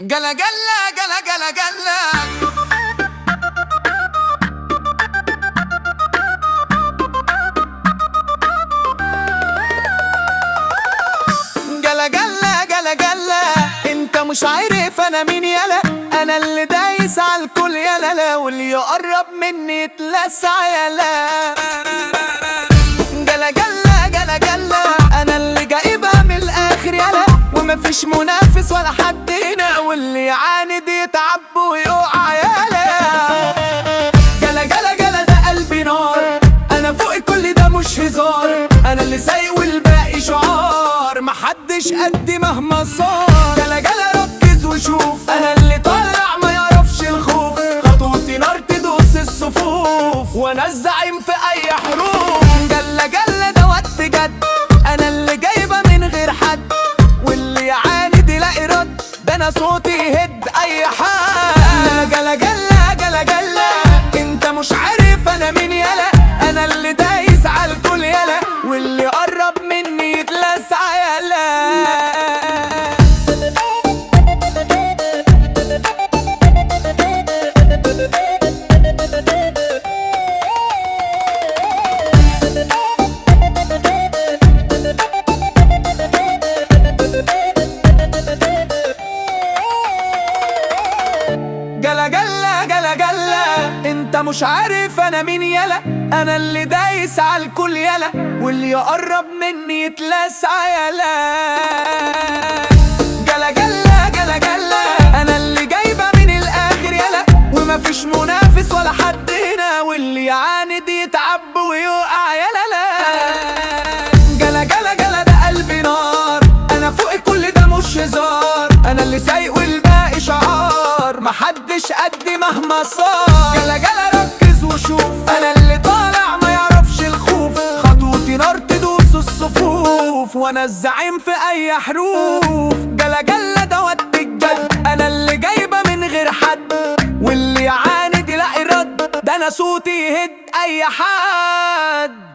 جلا جلا جلا جلا جلا جلا جلا جلا جلا. انت مش عارف انا مين يلا، انا اللي دايس على الكل يلا، لا واللي يقرب مني يتلسع يلا. جلا جلا جلا جلا، انا اللي جايبها من الاخر يلا، ومفيش منافس ولا حد هنا، واللي يعاند يتعب ويقع يلا. جلا جلا جلا ده قلبي نار، انا فوق كل ده مش هزار، انا اللي سايق والباقي شعار، محدش قدي مهما صار. جلا جلا ركز وشوف، انا اللي طالع ما يعرفش الخوف، خطوتي نار تدوس الصفوف، وانا الزعيم في اي حروف. جلا جلا ده وقت جد، انا اللي جايبه من غير حد، واللي يعاند يلاقي رد، ده انا صوتي يهد اي حد. جلا جلا جلا جلا، انت مش عارف انا مين يلا، انا اللي دايس على الكل يلا، واللي يقرب مني يتلسع يلا. جلا جلا جلا جلا، انت مش عارف انا مين يلا، انا اللي دايس على الكل يلا، واللي يقرب مني يتلسع يلا. جلا جلا جلا جلا، انا اللي جايبه من الاخر يلا، ومفيش منافس ولا حد هنا، واللي يعاند يتعب ويقع يلا لا. جلا جلا جلا ده قلبي نار، انا فوق كل ده مش هزار، انا اللي سايق والباقي شعار، محدش قدي مهما صار. جلا جلا ركز وشوف، انا اللي طالع ما يعرفش الخوف، خطوتي نار تدوس الصفوف، وانا الزعيم في اي حروف. جلا جلا ده وقت الجد، انا اللي جايبه من غير حد، واللي يعاند يلاقي رد، ده انا صوتي يهد اي حد.